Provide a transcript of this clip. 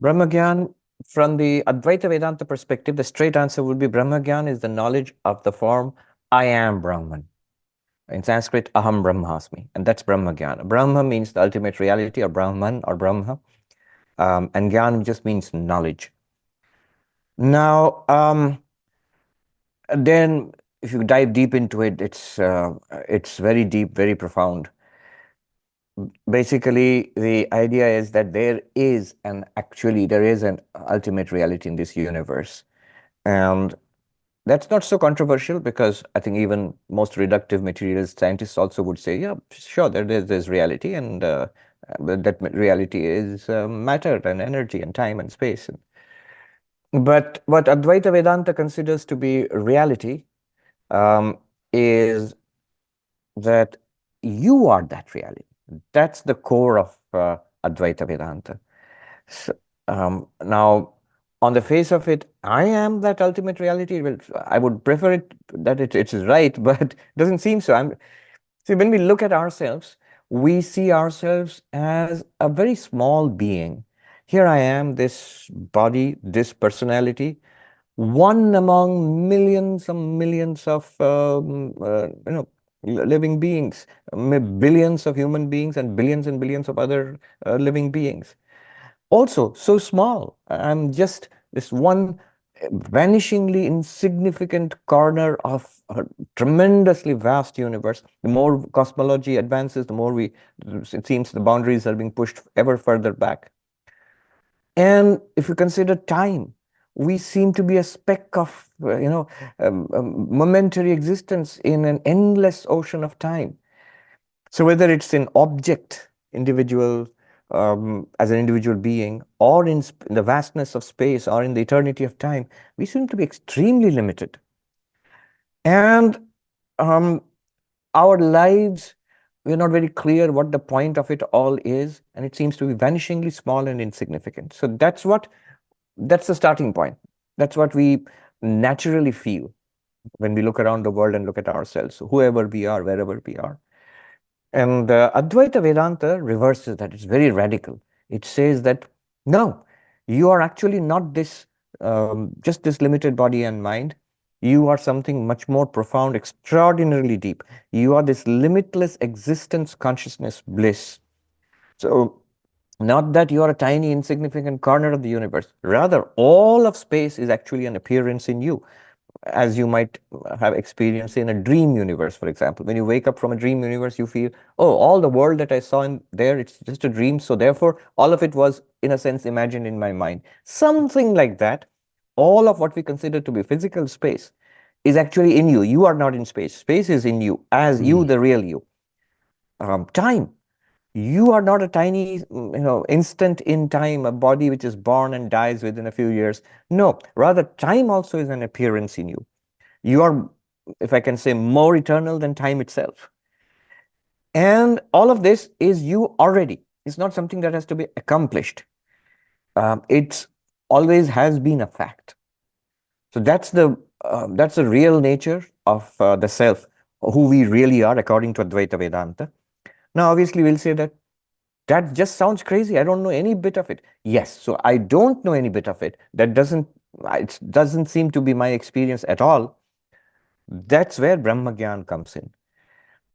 Brahma Gyan, from the Advaita Vedanta perspective, the straight answer would be Brahma Gyan is the knowledge of the form I am Brahman. In Sanskrit, Aham Brahmasmi, and that's Brahma Gyana. Brahma means the ultimate reality, or Brahman, or Brahma, and Gyan just means knowledge. Now, then if you dive deep into it, it's very deep, very profound. Basically, the idea is that there is an ultimate reality in this universe. And that's not so controversial, because I think even most reductive materialist scientists also would say, yeah, sure, there's reality, and that reality is matter and energy and time and space. But what Advaita Vedanta considers to be reality um, is that you are that reality. That's the core of Advaita Vedanta. So, now, on the face of it, I am that ultimate reality. Well, I would prefer it that it is right, but it doesn't seem so. See, when we look at ourselves, we see ourselves as a very small being. Here I am, this body, this personality, one among millions and millions of living beings, billions of human beings and billions of other living beings. Also, so small. I'm just this one vanishingly insignificant corner of a tremendously vast universe. The more cosmology advances, the more it seems the boundaries are being pushed ever further back. And if you consider time, we seem to be a speck of, momentary existence in an endless ocean of time. So whether it's an object, individual, as an individual being, or in the vastness of space, or in the eternity of time, we seem to be extremely limited. And um, our lives, we're not very clear what the point of it all is, and it seems to be vanishingly small and insignificant. So that's the starting point. That's what we naturally feel when we look around the world and look at ourselves, whoever we are, wherever we are. And Advaita Vedanta reverses that. It's very radical. It says that, no, you are actually not just this limited body and mind. You are something much more profound, extraordinarily deep. You are this limitless existence, consciousness, bliss. So, not that you are a tiny, insignificant corner of the universe. Rather, all of space is actually an appearance in you, as you might have experienced in a dream universe, for example. When you wake up from a dream universe, you feel, oh, all the world that I saw in there, it's just a dream. So therefore, all of it was, in a sense, imagined in my mind. Something like that. All of what we consider to be physical space is actually in you. You are not in space. Space is in you, as you, the real you. Time. You are not a tiny, instant in time, a body which is born and dies within a few years. No, rather, time also is an appearance in you. You are, if I can say, more eternal than time itself. And all of this is you already. It's not something that has to be accomplished. It's always has been a fact. So that's the real nature of the self, who we really are according to Advaita Vedanta. Now, obviously, we'll say that just sounds crazy. I don't know any bit of it. Yes, so I don't know any bit of it. It doesn't seem to be my experience at all. That's where Brahma Gyan comes in.